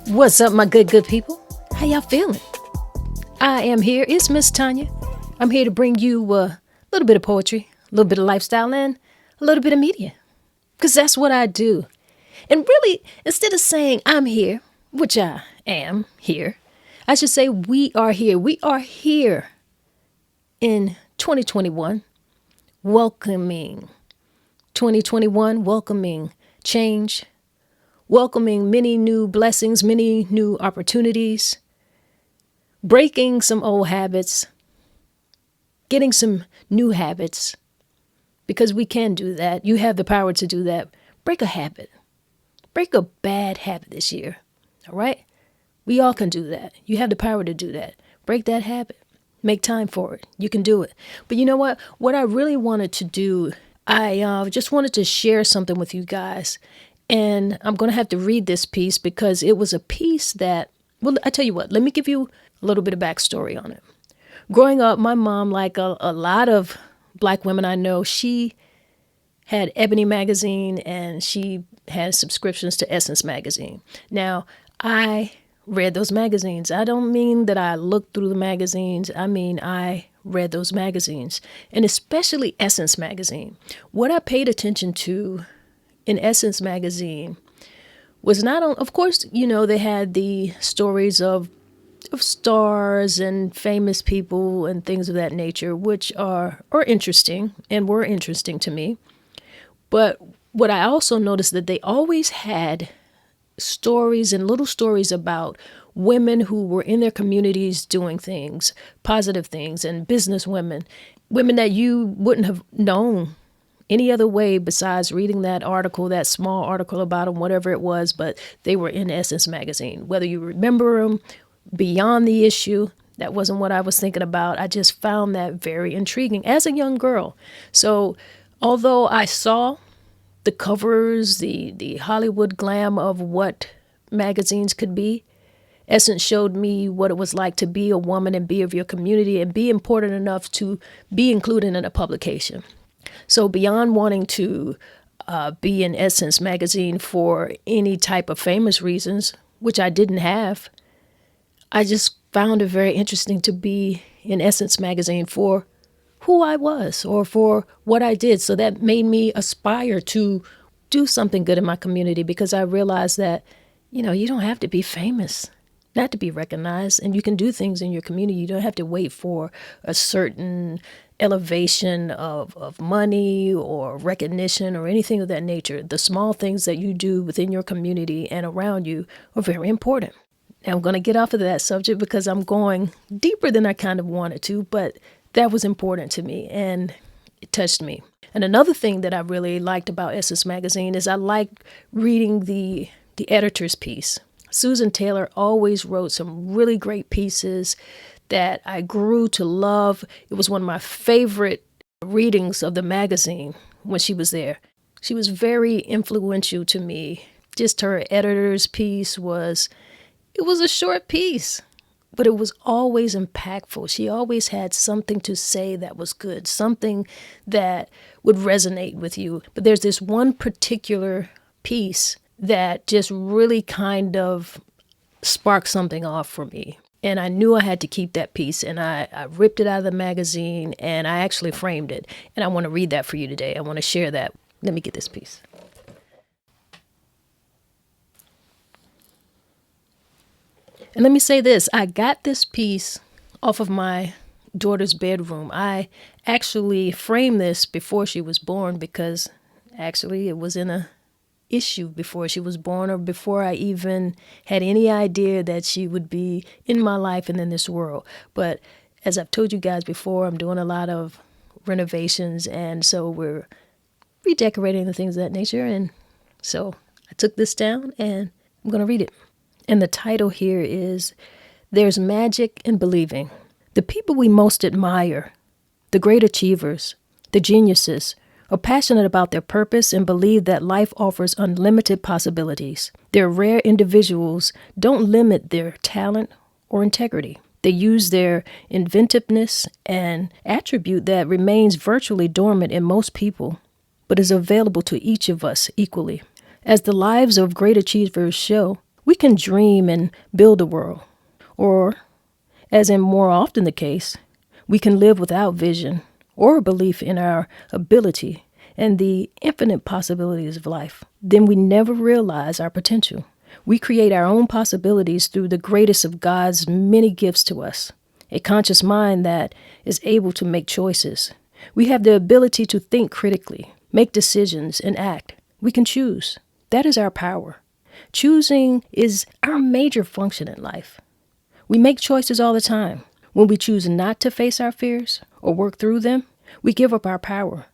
What's up, my good people? How y'all feeling? I am here. It's MsTONYA. I'm here to bring you a little bit of poetry, a little bit of lifestyle, and a little bit of media. Because that's what I do. And really, instead of saying I'm here, which I am here, I should say we are here. We are here in 2021, welcoming 2021, welcoming change, welcoming many new blessings, many new opportunities, breaking some old habits, getting some new habits, because we can do that. You have the power to do that. Break a habit. Break a bad habit this year. All right? We all can do that. You have the power to do that. Break that habit. Make time for it. You can do it. But you know what? What I really wanted to do, I just wanted to share something with you guys. And I'm going to have to read this piece because it was a piece that, well, I tell you what, let me give you a little bit of backstory on it. Growing up, my mom, like a lot of Black women I know, she had Ebony magazine and she had subscriptions to Essence magazine. Now, I read those magazines. I don't mean that I looked through the magazines. I mean, I read those magazines, and especially Essence magazine. What I paid attention to in Essence magazine was not on, of course, you know, they had the stories of stars and famous people and things of that nature, which are interesting and were interesting to me. But what I also noticed that they always had stories and little stories about women who were in their communities doing things, positive things, and business women that you wouldn't have known any other way besides reading that article, that small article about them, whatever it was, but they were in Essence magazine. Whether you remember them beyond the issue, that wasn't what I was thinking about. I just found that very intriguing as a young girl. So although I saw the covers, the Hollywood glam of what magazines could be, Essence showed me what it was like to be a woman and be of your community and be important enough to be included in a publication. So beyond wanting to be in Essence magazine for any type of famous reasons, which I didn't have, I just found it very interesting to be in Essence magazine for who I was or for what I did. So that made me aspire to do something good in my community, because I realized that, you know, you don't have to be famous not to be recognized, and you can do things in your community. You don't have to wait for a certain elevation of money or recognition or anything of that nature. The small things that you do within your community and around you are very important. Now, I'm going to get off of that subject because I'm going deeper than I kind of wanted to, but that was important to me and it touched me. And another thing that I really liked about Essence magazine is I liked reading the editor's piece. Susan Taylor always wrote some really great pieces that I grew to love. It was one of my favorite readings of the magazine when she was there. She was very influential to me. Just her editor's piece it was a short piece, but it was always impactful. She always had something to say that was good, something that would resonate with you. But there's this one particular piece that just really kind of sparked something off for me. And I knew I had to keep that piece, and I ripped it out of the magazine, and I actually framed it. And I want to read that for you today. I want to share that. Let me get this piece. And let me say this. I got this piece off of my daughter's bedroom. I actually framed this before she was born, because actually it was in a issue before she was born, or before I even had any idea that she would be in my life and in this world. But as I've told you guys before, I'm doing a lot of renovations, and so we're redecorating and things of that nature. And so I took this down and I'm going to read it. And the title here is There's Magic in Believing. The people we most admire, the great achievers, the geniuses, are passionate about their purpose and believe that life offers unlimited possibilities. Their rare individuals don't limit their talent or integrity. They use their inventiveness, an attribute that remains virtually dormant in most people, but is available to each of us equally. As the lives of great achievers show, We can dream and build a world. Or, as in more often the case, we can live without vision or belief in our ability and the infinite possibilities of life. Then we never realize our potential. We create our own possibilities through the greatest of God's many gifts to us, a conscious mind that is able to make choices. We have the ability to think critically, make decisions, and act. We can choose. That is our power. Choosing is our major function in life. We make choices all the time. When we choose not to face our fears or work through them, we give up our power.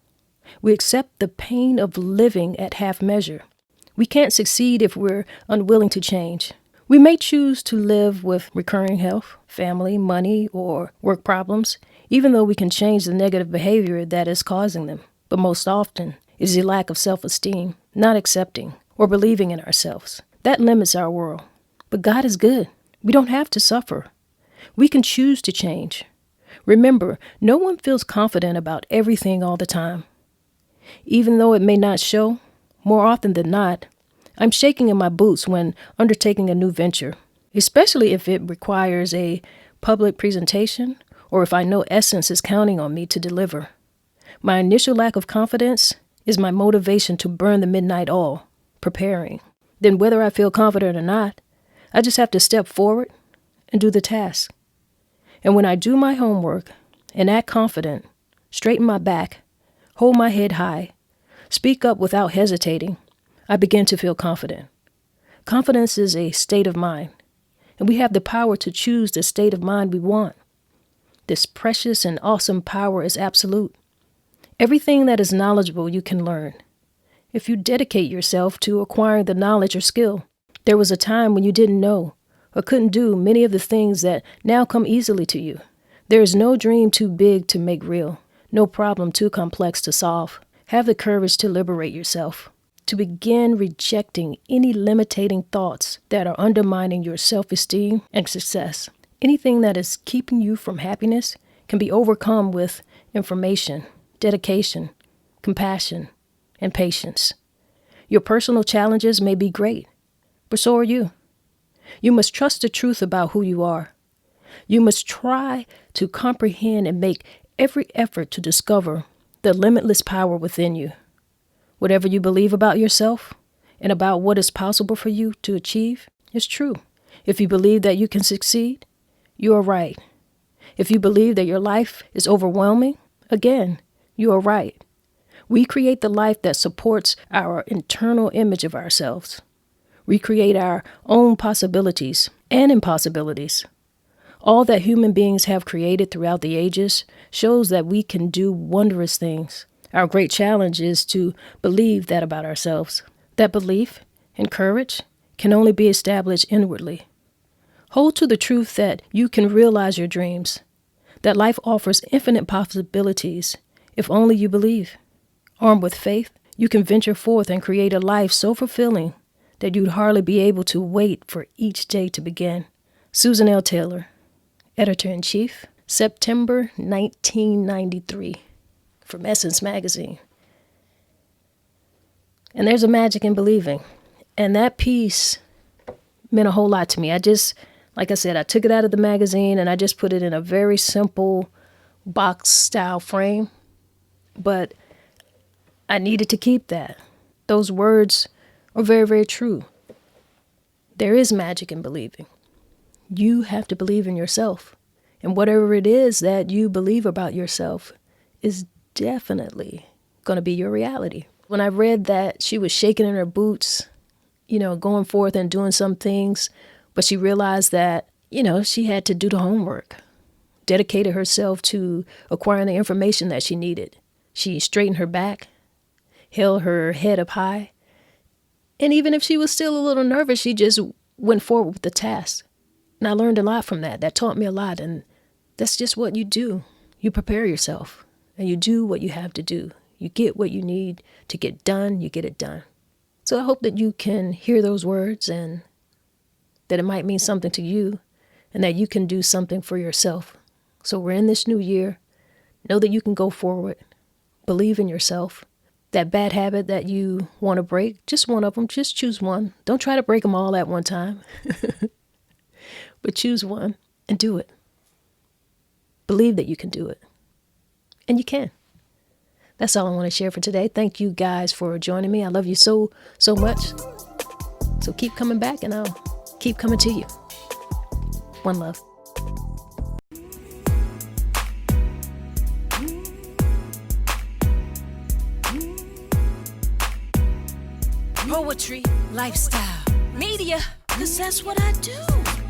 We accept the pain of living at half measure. We can't succeed if we're unwilling to change. We may choose to live with recurring health, family, money, or work problems, even though we can change the negative behavior that is causing them. But most often, it is a lack of self-esteem, not accepting or believing in ourselves. That limits our world. But God is good. We don't have to suffer. We can choose to change. Remember, no one feels confident about everything all the time. Even though it may not show, more often than not, I'm shaking in my boots when undertaking a new venture, especially if it requires a public presentation or if I know Essence is counting on me to deliver. My initial lack of confidence is my motivation to burn the midnight oil, preparing. Then whether I feel confident or not, I just have to step forward and do the task. And when I do my homework and act confident, straighten my back, hold my head high, speak up without hesitating, I begin to feel confident. Confidence is a state of mind, and we have the power to choose the state of mind we want. This precious and awesome power is absolute. Everything that is knowledgeable you can learn, if you dedicate yourself to acquiring the knowledge or skill. There was a time when you didn't know or couldn't do many of the things that now come easily to you. There is no dream too big to make real, no problem too complex to solve. Have the courage to liberate yourself, to begin rejecting any limiting thoughts that are undermining your self-esteem and success. Anything that is keeping you from happiness can be overcome with information, dedication, compassion, and patience. Your personal challenges may be great, but so are you. You must trust the truth about who you are. You must try to comprehend and make every effort to discover the limitless power within you. Whatever you believe about yourself and about what is possible for you to achieve is true. If you believe that you can succeed, you are right. If you believe that your life is overwhelming, again, you are right. We create the life that supports our internal image of ourselves. We create our own possibilities and impossibilities. All that human beings have created throughout the ages shows that we can do wondrous things. Our great challenge is to believe that about ourselves. That belief and courage can only be established inwardly. Hold to the truth that you can realize your dreams, that life offers infinite possibilities if only you believe. Armed with faith, you can venture forth and create a life so fulfilling that you'd hardly be able to wait for each day to begin. Susan L. Taylor, Editor-in-Chief, September 1993, from Essence Magazine. And there's a magic in believing. And that piece meant a whole lot to me. Like I said, I took it out of the magazine and I just put it in a very simple box-style frame. But I needed to keep that. Those words are very, very true. There is magic in believing. You have to believe in yourself. And whatever it is that you believe about yourself is definitely going to be your reality. When I read that she was shaking in her boots, going forth and doing some things, but she realized that, she had to do the homework, dedicated herself to acquiring the information that she needed. She straightened her back, held her head up high, and even if she was still a little nervous, she just went forward with the task. And I learned a lot from that. That taught me a lot, and that's just what you do. You prepare yourself, and you do what you have to do. You get what you need to get done, you get it done. So I hope that you can hear those words and that it might mean something to you and that you can do something for yourself. So we're in this new year. Know that you can go forward. Believe in yourself that bad habit that you want to break, just one of them, just choose one. Don't try to break them all at one time, but choose one and do it. Believe that you can do it, and you can. That's all I want to share for today. Thank you guys for joining me. I love you so much. So keep coming back, and I'll keep coming to you. One love. Poetry, lifestyle, media, 'cause that's what I do.